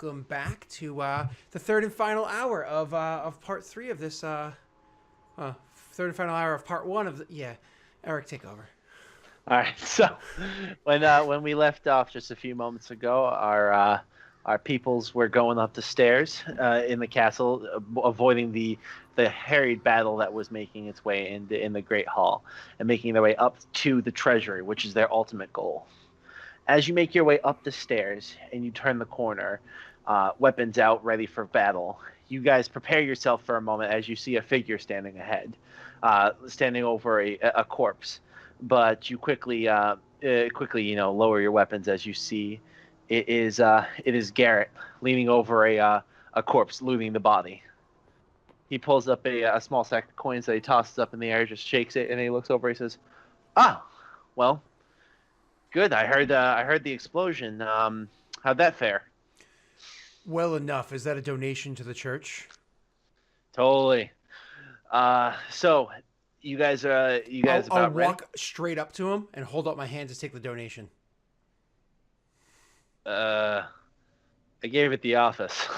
welcome back to the third and final hour of part 3 of this. Third and final hour of part 1 of the. Yeah, Eric, take over. All right. So, when we left off just a few moments ago, our peoples were going up the stairs in the castle, avoiding the harried battle that was making its way in the Great Hall, and making their way up to the treasury, which is their ultimate goal. As you make your way up the stairs and you turn the corner, weapons out, ready for battle, you guys prepare yourself for a moment as you see a figure standing ahead, standing over a corpse. But you quickly, lower your weapons as you see it is Garrett leaning over a corpse, looting the body. He pulls up a small sack of coins that he tosses up in the air, just shakes it, and he looks over. He says, "Ah, well. Good. I heard the explosion. How'd that fare?" Well enough. Is that a donation to the church? Totally. So you guys I'll about ready? walk straight up to him and hold up my hand to take the donation. I gave it the office.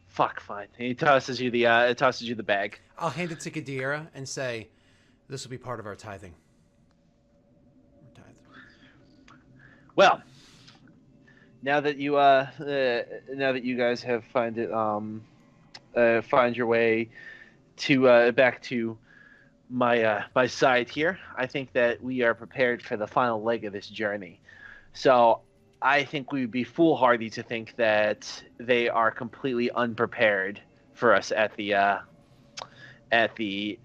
Fuck, fine. He tosses you the bag. I'll hand it to Gadira and say, "This will be part of our tithing." Well, now that you guys have find your way to back to my side here, I think that we are prepared for the final leg of this journey. So I think we would be foolhardy to think that they are completely unprepared for us at the at the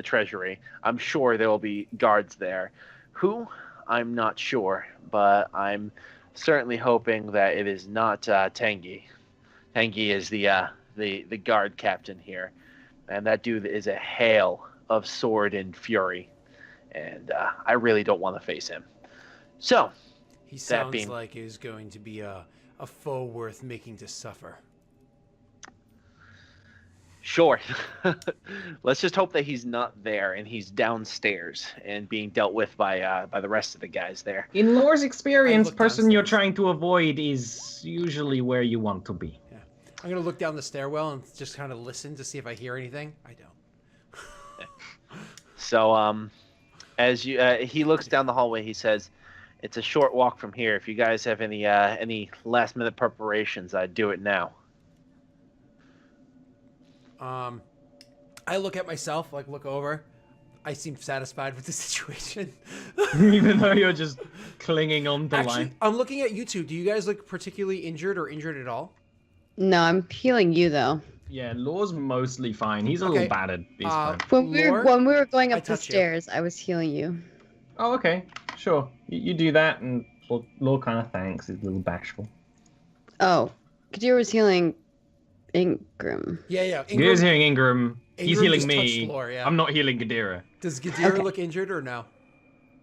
treasury. I'm sure there will be guards there. Who? I'm not sure, but I'm certainly hoping that it is not Tengi. Tengi is the guard captain here, and that dude is a hail of sword and fury, and I really don't want to face him. So, he sounds like he's going to be a foe worth making to suffer. Sure. Let's just hope that he's not there and he's downstairs and being dealt with by the rest of the guys there. In lore's experience, person you're trying to avoid is usually where you want to be. Yeah. I'm going to look down the stairwell and just kind of listen to see if I hear anything. I don't. So, as he looks down the hallway, he says, "It's a short walk from here. If you guys have any last minute preparations, I'd do it now." I look at myself, look over. I seem satisfied with the situation. Even though you're just clinging on the line. I'm looking at you two. Do you guys look particularly injured or injured at all? No, I'm healing you, though. Yeah, Lore's mostly fine. He's a little battered. He's fine. When we were going up the stairs, I was healing you. Oh, okay. Sure. You do that, and Lore kind of thanks. He's a little bashful. Oh, Kadir was healing Ingram. Yeah. Kadir's healing Ingram. He's healing me. Floor, yeah. I'm not healing Gadira. Does Gadira look injured or no?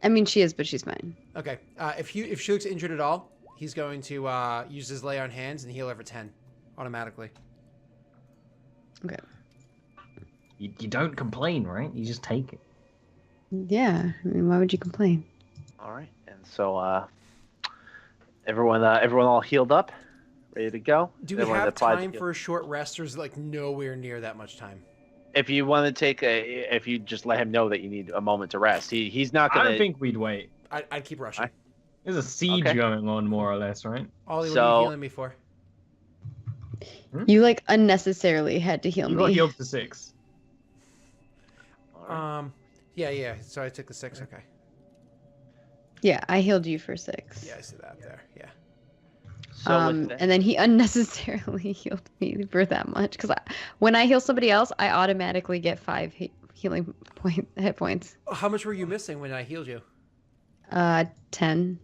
I mean, she is, but she's fine. Okay. If she looks injured at all, he's going to use his lay on hands and heal her for 10 automatically. Okay. You don't complain, right? You just take it. Yeah. I mean, why would you complain? All right. And so everyone all healed up, ready to go. Do we have time for a short rest, or is it nowhere near that much time? If you want to if you just let him know that you need a moment to rest, he's not gonna. I don't think we'd wait. I'd keep rushing. There's a siege going on, more or less, right? Ollie, what are you healing me for? You unnecessarily had to heal me. You got healed for 6. Yeah. So I took the 6. Okay. Yeah, I healed you for 6. Yeah, I see that there. Yeah. So and then he unnecessarily healed me for that much, because when I heal somebody else, I automatically get 5 healing hit points. How much were you missing when I healed you? 10.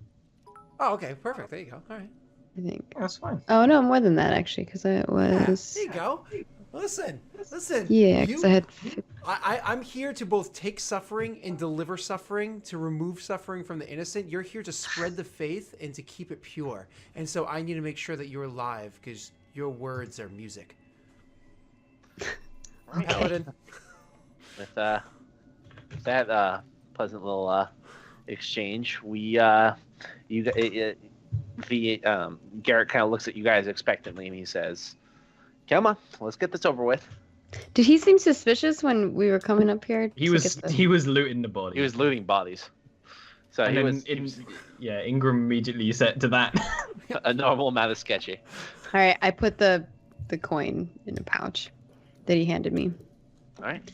Oh, okay, perfect. There you go. All right. I think. That's fine. Oh no, more than that actually, because it was. There you go. Listen. Yeah, because I had. I'm here to both take suffering and deliver suffering, to remove suffering from the innocent. You're here to spread the faith and to keep it pure. And so I need to make sure that you're alive, because your words are music. Okay. Paladin. With that pleasant little exchange, Garrett kind of looks at you guys expectantly, and he says, "Come on, let's get this over with." Did he seem suspicious when we were coming up here? He to was get the- he was looting the body. He was looting bodies, so and he then was Ingram immediately set to that. a normal amount of sketchy. All right, I put the coin in a pouch that he handed me. All right.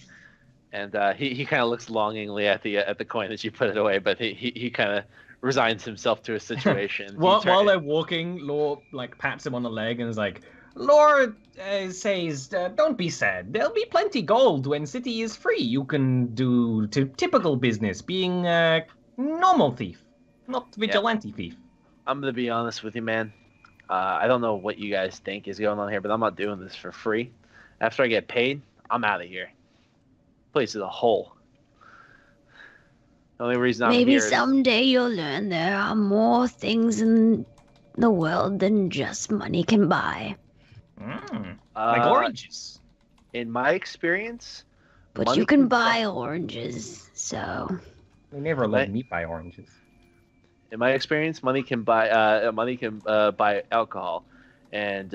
And he kind of looks longingly at the coin as you put it away, but he kind of resigns himself to a situation. While they're walking, Law like pats him on the leg and is like, "Law says, don't be sad. There'll be plenty gold when city is free. You can do typical business, being a normal thief, not vigilante thief." I'm gonna be honest with you, man. I don't know what you guys think is going on here, but I'm not doing this for free. After I get paid, I'm out of here. Place is a hole. The only reason I'm Maybe here is someday you'll learn there are more things in the world than just money can buy. Like oranges. in my experience, But money you can buy oranges, so They never let me buy oranges. in my experience, money can buy buy alcohol, and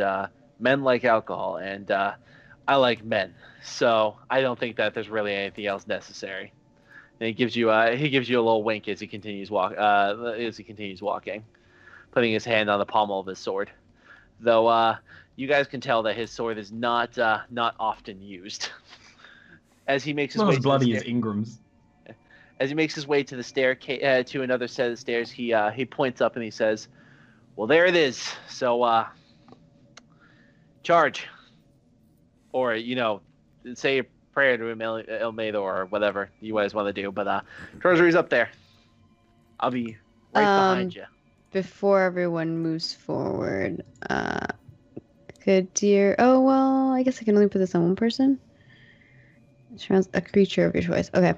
men like alcohol, and I like men, so I don't think that there's really anything else necessary. And he gives you a little wink as he continues walking, putting his hand on the pommel of his sword. Though you guys can tell that his sword is not often used. As he makes his Not way as bloody as Ingram's. As he makes his way to the staircase, to another set of stairs, he points up and he says, "Well, there it is. So, charge, or say a prayer to Ilmater or whatever you guys want to do. But treasury's up there. I'll be right behind you." Before everyone moves forward, could dear. Oh well, I guess I can only put this on one person. Surrounds a creature of your choice. Okay.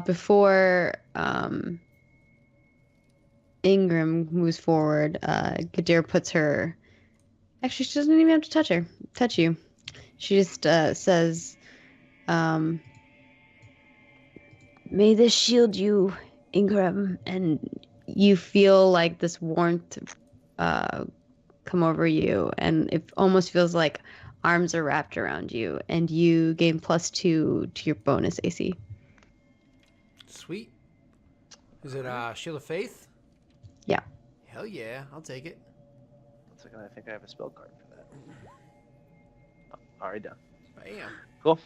Before Ingram moves forward, Gadir puts her. Actually, she doesn't even have to touch you. She just says, may this shield you, Ingram, and you feel like this warmth come over you, and it almost feels like arms are wrapped around you, and you gain +2 to your bonus AC. Sweet. Is it Shield of Faith? Yeah. Hell yeah, I'll take it. 1 second, I think I have a spell card for that. Oh, already done. Bam. Cool.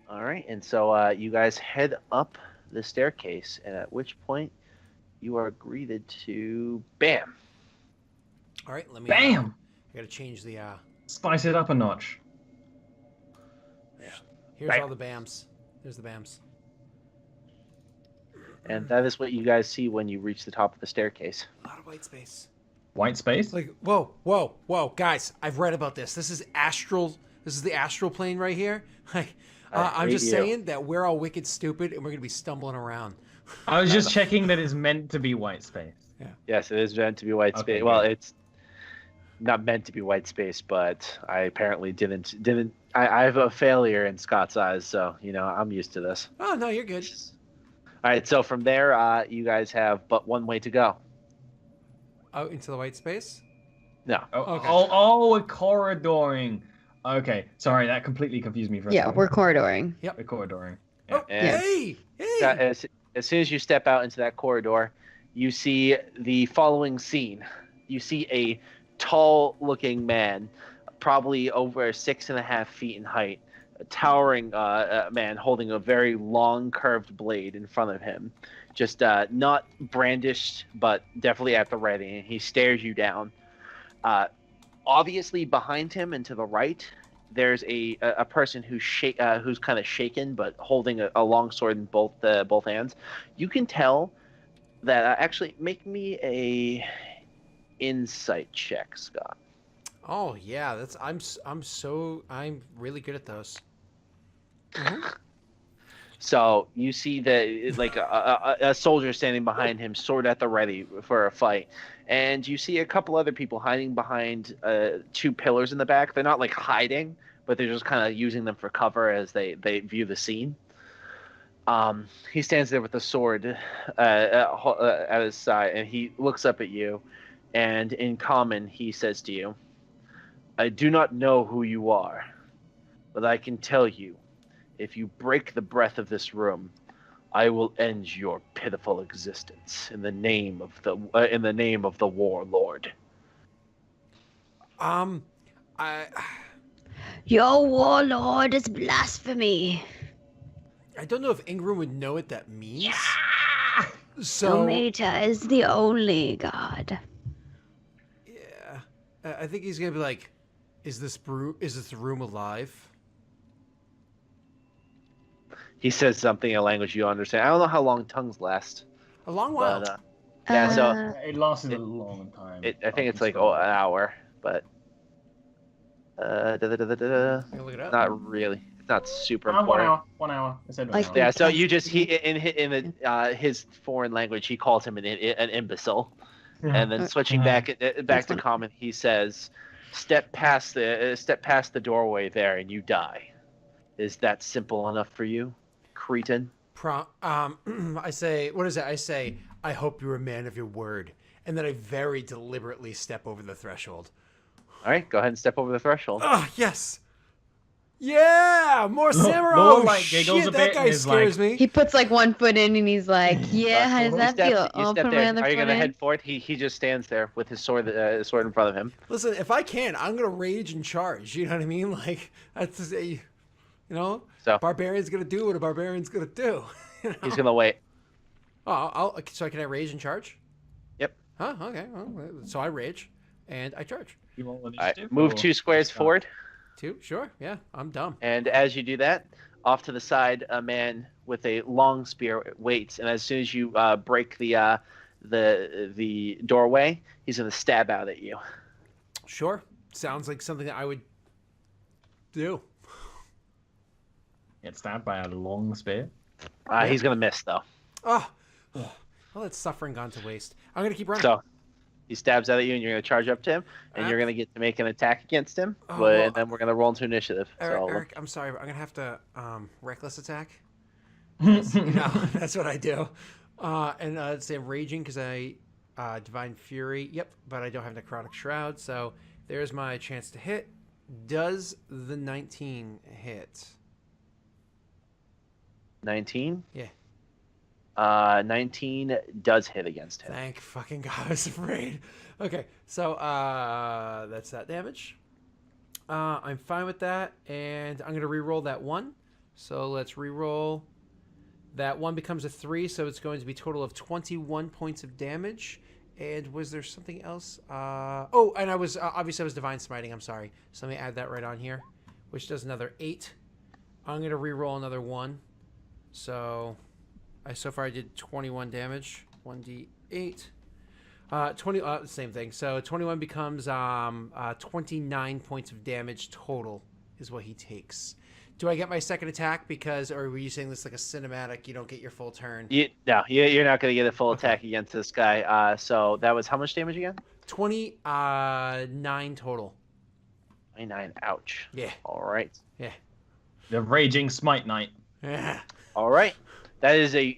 All right, and so you guys head up the staircase, and at which point you are greeted to bam. All right, let me. Bam! I gotta change the. Spice it up a notch. Here's Bam. all the bams. There's the bams. And that is what you guys see when you reach the top of the staircase. A lot of white space. White space? Like whoa, guys! I've read about this. This is astral. This is the astral plane right here. Like, I'm hate just you. saying that we're all wicked stupid and we're gonna be stumbling around. I was just checking that it's meant to be white space. Yes, it is meant to be white Okay, space. Well, good. it's not meant to be white space, but I apparently didn't. I have a failure in Scott's eyes, so I'm used to this. Oh no, you're good. All right, so from there, you guys have but one way to go. Out into the white space. No. Okay. We're corridoring. Okay, sorry, that completely confused me for a Yeah, second. we're corridoring. We're corridoring. Oh, And- hey! As soon as you step out into that corridor, you see the following scene. You see a tall-looking man, probably over 6.5 feet in height, a towering man holding a very long, curved blade in front of him, just not brandished, but definitely at the ready. And he stares you down. Obviously, behind him and to the right, there's a person who's kind of shaken, but holding a long sword in both hands. You can tell that. Actually, make me a insight check, Scott. Oh yeah, that's I'm really good at those. So you see that like a soldier standing behind him, sword at the ready for a fight, and you see a couple other people hiding behind 2 pillars in the back. They're not like hiding, but they're just kind of using them for cover as they view the scene. He stands there with the sword at his side, and he looks up at you, And in common, he says to you, I do not know who you are, but I can tell you, if you break the breath of this room, I will end your pitiful existence in the name of the warlord. I Your warlord is blasphemy. don't know if Ingram would know what that means. Yeah! So Ilmater is the only god. yeah, I think he's gonna be like, is this room alive? He says something in a language you understand. I don't know how long tongues last, A long while. but yeah. So It lasted a long time. I think it's like an hour, but You can look it up. not really. It's not super 1 important. hour. 1 hour. I said 1 Like hour. Yeah, so Yes. you just in his foreign language, he calls him an imbecile, and then switching back to common, he says, "Step past the doorway there, and you die." Is that simple enough for you, cretin? I say, what is it? I say, I hope you're a man of your word, and then I very deliberately step over the threshold. All right, go ahead and step over the threshold. Oh yes. Yeah, more samurai. Lord, Oh, like, giggles shit, a that bit guy and is scares me. He puts like one foot in and he's like, yeah, how does that feel? You I'll step put my there. other Are you foot gonna in. head forward? He just stands there with his sword in front of him. Listen, if I can, I'm gonna rage and charge. You know what I mean? Like that's just a, So barbarian's gonna do what a barbarian's gonna do. You know? he's gonna wait. Oh, so can I rage and charge? Yep. Huh? Okay. Well, so I rage, and I charge. You want All right, initiative, move or- 2 squares forward. 2? Sure. Yeah, I'm dumb. And as you do that, off to the side, a man with a long spear waits, and as soon as you break the doorway, he's gonna stab out at you. Sure. Sounds like something that I would do. Get stabbed by a long spear. He's gonna miss though. Oh, well, that's suffering gone to waste. I'm gonna keep running. So he stabs out at you, and you're gonna charge up to him, and you're gonna get to make an attack against him. Oh, But well, and then we're gonna roll into initiative. Eric, I'm sorry, but I'm gonna have to reckless attack. 'Cause, that's what I do. And say raging because I divine fury. Yep, but I don't have necrotic shroud, so there's my chance to hit. Does the 19 hit? 19. Yeah. 19 does hit against him. Thank fucking God, I was afraid. Okay, so that's that damage. I'm fine with that, and I'm gonna re-roll that 1. So let's re-roll. That 1 becomes a 3, so it's going to be a total of 21 points of damage. And was there something else? Oh, and I was obviously I was divine smiting. I'm sorry. So let me add that right on here, which does another 8. I'm gonna re-roll another 1. So so far I did 21 damage. 1d8. 20. Same thing. So 21 becomes 29 points of damage total is what he takes. Do I get my second attack or were you saying this like a cinematic? You don't get your full turn. No, you're not going to get a full attack against this guy. So that was how much damage again? 29 total. 29. Ouch. Yeah. All right. Yeah. The Raging Smite Knight. Yeah. All right. That is a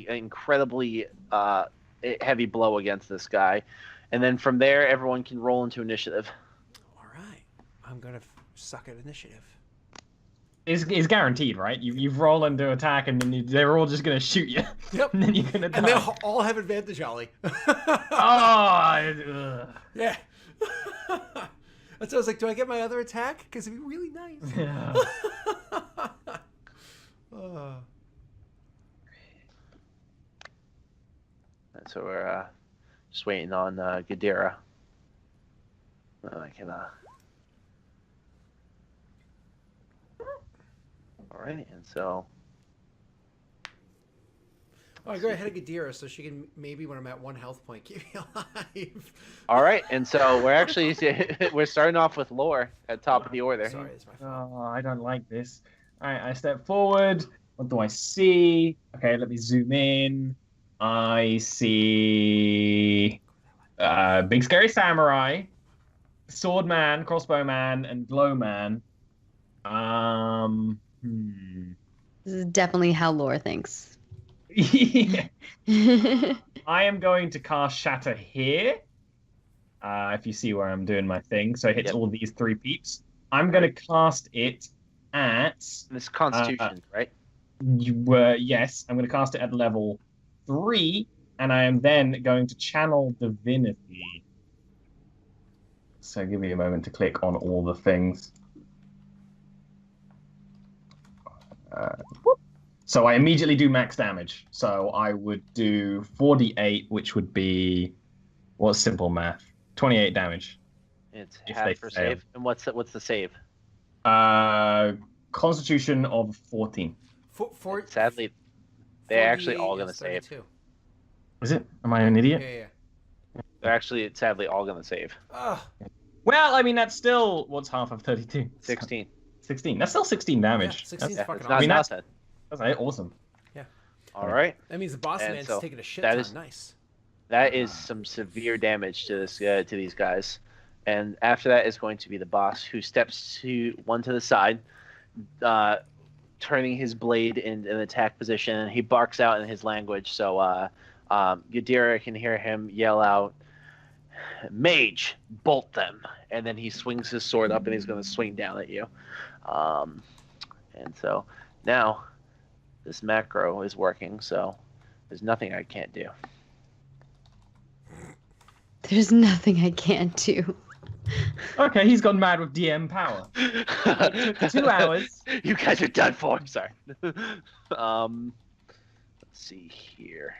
incredibly heavy blow against this guy, and then from there everyone can roll into initiative. All right. I'm gonna suck at initiative. Is guaranteed, right? You roll into attack, and then they're all just gonna shoot you. Yep. And then you're gonna die. And they all have advantage, Ollie. Oh, Yeah. That's why I was like, do I get my other attack? Because it'd be really nice. yeah. So we're just waiting on Gadira. I can. All right, and so. Oh, I go ahead of Gadira so she can maybe when I'm at 1 health point keep me alive. All right, and so we're actually we're starting off with Lore at top of the order. Sorry, it's my fault. Oh, I don't like this. All right, I step forward. What do I see? Okay, let me zoom in. I see big scary samurai, sword man, crossbow man, and glow man. This is definitely how Laura thinks. I am going to cast Shatter here If you see where I'm doing my thing, so it hits Yep. all these 3 peeps. I'm going to cast it at. This Constitution, right? Yes, I'm going to cast it at level 3, and I am then going to channel divinity. So give me a moment to click on all the things. So I immediately do max damage. So I would do 4d8, which would be what's simple math? 28 damage. It's If half they for fail. save. And what's the save? Constitution of 14. Sadly, they're actually all gonna save. 32. Is it? Am I an idiot? Yeah. They're actually sadly all gonna save. Ugh. Well, I mean that's still what's half of 32? 16. 16. That's still 16 damage. Yeah, 16 That's, is Yeah, fucking it's awesome. not I mean, nothing. that's awesome. All right. That means the boss And man's so taking a shit that ton. is- Nice. That is some severe damage to these guys. And after that is going to be the boss, who steps to the side, turning his blade in an attack position. He barks out in his language, so Yadira can hear him yell out, "Mage, bolt them!" And then he swings his sword up and he's going to swing down at you. And so now this macro is working, so there's nothing I can't do. There's nothing I can't do. Okay, he's gone mad with DM power. It took 2 hours. You guys are done for. I'm sorry. Let's see here.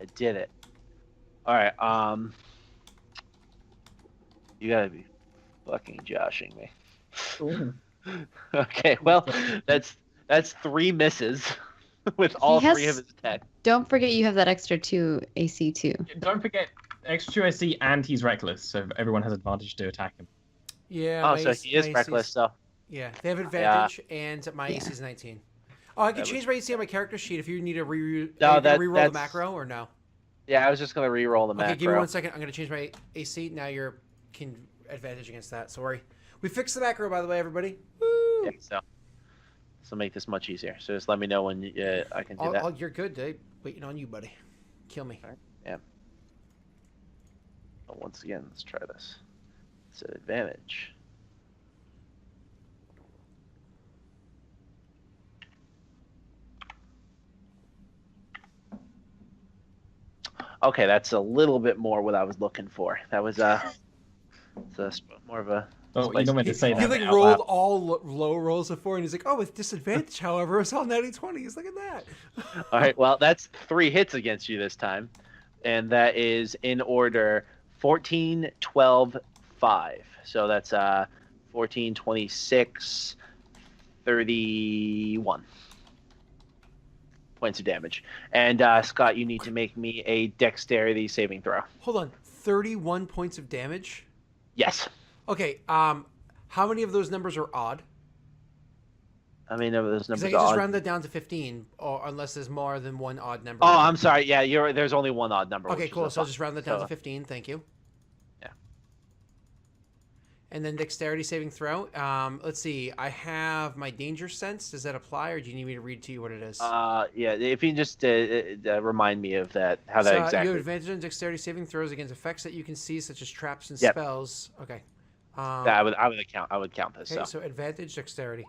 I did it. All right. You gotta be fucking joshing me. Okay. Well, that's 3 misses with all He has- 3 of his attacks. Don't forget you have that extra 2 AC too. Don't forget extra 2 AC and he's reckless, so everyone has advantage to attack him. Yeah. Oh, my so AC he is my reckless. AC's So Yeah, they have advantage, and my Yeah. AC is 19. Oh, I can That change my AC on my character sheet if you need to No, reroll the that's- macro or no. yeah, I was just gonna re-roll the Okay, macro. give me 1 second. I'm gonna change my AC. Now you're can advantage against that. Sorry. We fixed the macro, by the way, everybody. Woo! Yeah, so make this much easier. So just let me know when I can do that. You're good, Dave. Waiting on you, buddy. Kill me. But once again, let's try this. It's an advantage. Okay, that's a little bit more what I was looking for. That was it's more of a. Oh, you don't meant to say He that. like out rolled loud. all low rolls before, and he's like, "Oh, with disadvantage, however, it's all 90-20s. Look at that." All right, well, that's 3 hits against you this time, and that is in order 14, 12, 5. So that's 14, 26, 31 points of damage. And Scott, you need to make me a dexterity saving throw. Hold on, 31 points of damage. Yes. Okay. How many of those numbers are odd? I mean, those Because numbers I are can just odd. round that down to 15, or unless there's more than one odd number. Oh, I'm sorry. Yeah, there's only one odd number. Okay, which is cool. a So I'll five. just round that down So- to 15. Thank you. Yeah. And then dexterity saving throw. Let's see. I have my danger sense. Does that apply, or do you need me to read to you what it is? Yeah, if you can just remind me of that, how that So, You exactly. have advantage on dexterity saving throws against effects that you can see, such as traps and Yep. spells. Okay. Yeah, I would count this. Okay, So, so advantage dexterity.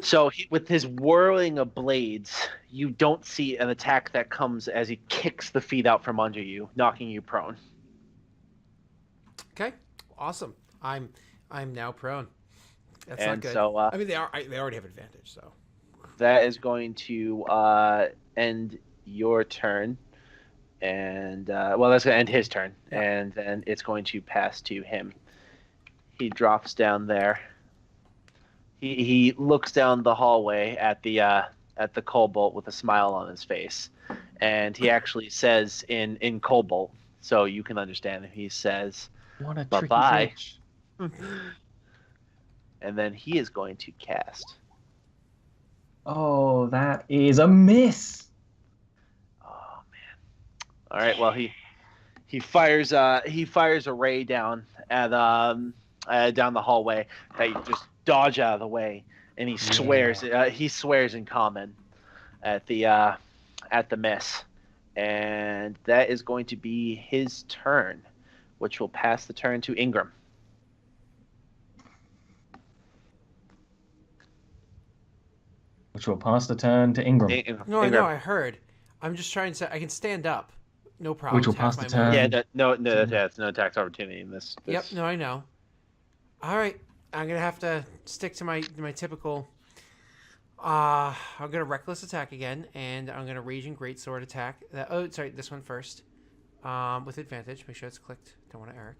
so with his whirling of blades, you don't see an attack that comes as he kicks the feet out from under you, knocking you prone. Okay, awesome. I'm now prone. That's not And good. so I mean, they already have advantage, so. that is going to end your turn, and well, that's going to end his turn, Yeah. and then it's going to pass to him. He drops down there. He looks down the hallway at the Cobalt with a smile on his face, and he actually says in Cobalt, so you can understand. He says, What a Bye-bye. tricky bitch. and then he is going to cast. Oh, that is a miss. Oh man! All right. Well, he fires a ray down at down the hallway that just dodge out of the way, and he swears. He swears in common at the mess, and that is going to be his turn, which will pass the turn to Ingram. Which will pass the turn to Ingram. No, I know. I heard. I'm just trying to. I can stand up. No problem. Which will Half pass the my turn. movement. Yeah, that's no tax opportunity in this. Yep. No, I know. All right. I'm gonna have to stick to my typical. I'm gonna reckless attack again, and I'm gonna raging greatsword attack. Oh, sorry, this one first. With advantage. Make sure it's clicked. Don't want to Eric.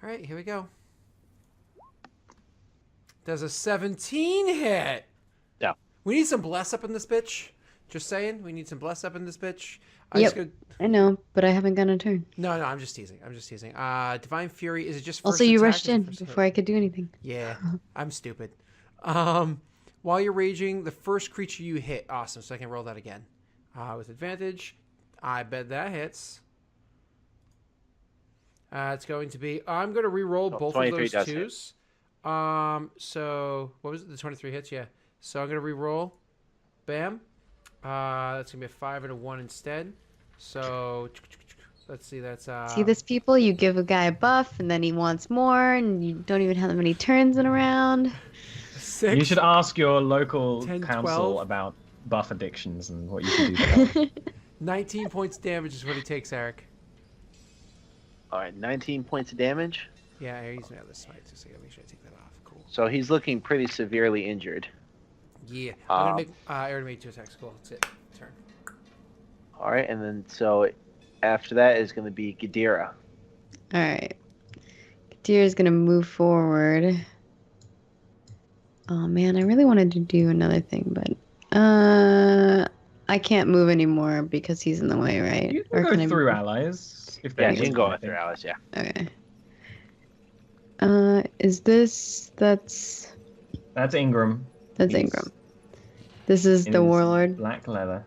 All right, here we go. Does a 17 hit? Yeah. We need some bless up in this bitch. Just saying, we need some bless up in this bitch. I know, but I haven't gotten a turn. No, I'm just teasing. Divine Fury, is it just first Also, you attack rushed or is it in first before hit? I could do anything. Yeah, I'm stupid. While you're raging, the first creature you hit, awesome, so I can roll that again. With advantage, I bet that hits. It's going to be, I'm going to re-roll both of those twos. So, what was it? The 23 hits, yeah. So I'm going to re-roll. Bam. That's going to be a 5 and a 1 instead. So, let's see, that's... See this, people? You give a guy a buff, and then he wants more, and you don't even have that many turns in a round. 6. You should ask your local 10, council 12. about buff addictions and what you should do for that. 19 points damage is what he takes, Eric. All right, 19 points of damage. Yeah, I used my other smite, so I gotta make sure I take that off. Cool. So he's looking pretty severely injured. Yeah, I'm gonna make. I already made 2 attacks. Cool. That's it. Turn. All right, and then so after that is going to be Gadira. All right. Kadira's gonna move forward. Oh man, I really wanted to do another thing, but I can't move anymore because he's in the way, right? You can go through allies. If Yeah, they you can go through Alice. Yeah. Okay. Is this? That's Ingram. He's Ingram. This is the warlord. Black leather.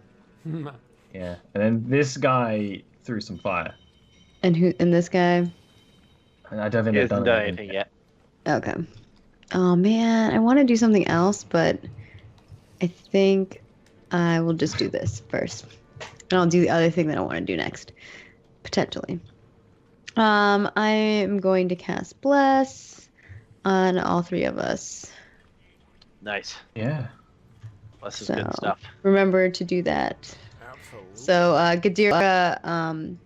Yeah, and then this guy threw some fire. And who? And this guy. I don't think He they've hasn't done done anything yet. Okay. Oh man, I want to do something else, but I think I will just do this first, and I'll do the other thing that I want to do next, potentially. I am going to cast Bless on all 3 of us. Nice. Yeah. This is good stuff. Remember to do that. Absolutely. So Gadira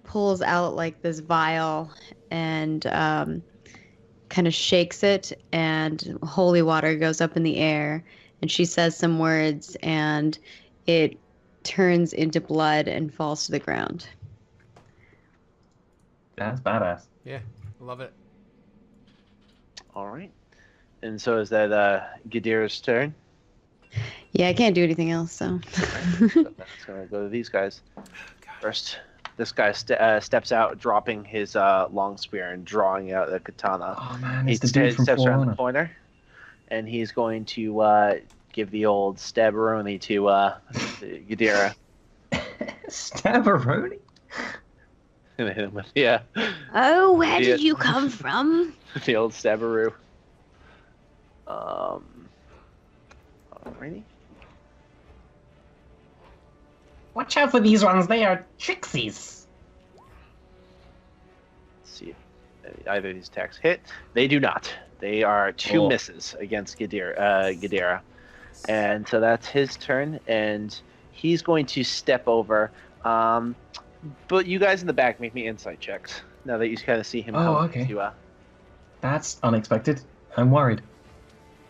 pulls out like this vial and kind of shakes it, and holy water goes up in the air, and she says some words, and it turns into blood and falls to the ground. That's badass. Yeah, love it. All right. And so is that Gadira's turn? Yeah, I can't do anything else, so. That's going to go to these guys. First, this guy steps out, dropping his long spear and drawing out the katana. Oh man, He it's the dude from steps around the Forerunner. corner, and he's going to give the old stabberoni to Gadira. Stabberoni? Hit him with, yeah, Oh, where did you come from? the old stabberoo. Alrighty. Watch out for these ones, they are trixies. Let's see if either of these attacks hit. They do not. They are 2 misses against Gadira. And so that's his turn, and he's going to step over. But you guys in the back make me insight checks now that you kind of see him come okay. to. That's unexpected. I'm worried.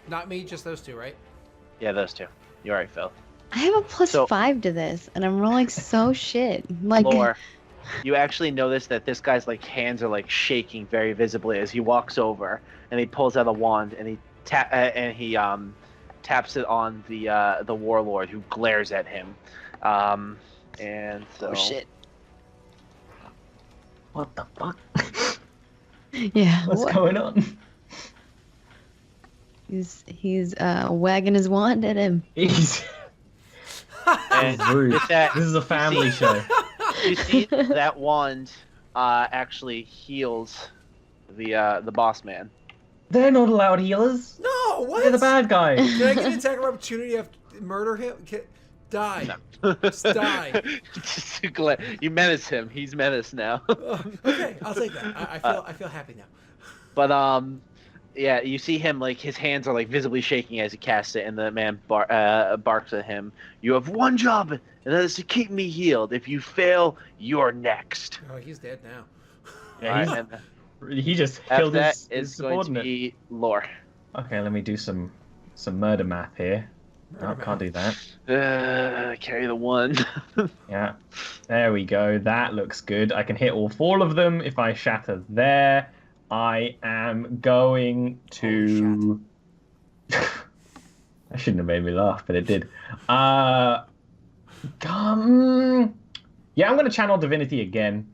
Not me, just those 2, right? Yeah, those 2. You're right, Phil. I have a +5 to this, and I'm rolling so shit. Like, Lore, you actually notice that this guy's like hands are like shaking very visibly as he walks over, and he pulls out a wand and he taps it on the warlord, who glares at him. And so, oh shit. What the fuck? Yeah. What's going on? He's wagging his wand at him. He's and rude. with that, This is a family show. you see that wand actually heals the boss man. They're not allowed healers. No, what? They're the bad guys. Can I get an attack of opportunity after murder him? Die. No. Just die. Just you menace him. He's menaced now. Okay, I'll take that. I feel happy now. But yeah, you see him like his hands are like visibly shaking as he casts it, and the man barks at him. You have one job, and that is to keep me healed. If you fail, you're next. Oh, he's dead now. Yeah, he just After killed that his is going to subordinate. be lore. Okay, let me do some murder math here. No, can't do that. Carry the one. Yeah, there we go. That looks good. I can hit all 4 of them if I shatter there. I am going to. That shouldn't have made me laugh, but it did. Yeah, I'm going to channel divinity again.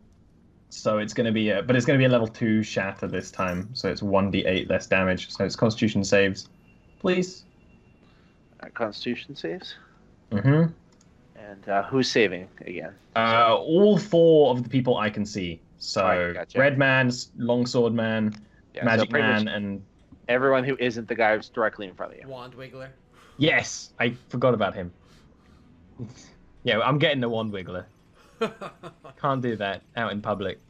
So it's going to be but it's going to be a level 2 shatter this time. So it's 1d8 less damage. So it's Constitution saves, please. Constitution saves. Mm-hmm. And who's saving again? All 4 of the people I can see. So Right, gotcha. Red Man, Longsword Man, Yeah, Magic so pretty Man, much and everyone who isn't the guy who's directly in front of you. Wand Wiggler. yes, I forgot about him. Yeah, I'm getting the Wand Wiggler. Can't do that out in public.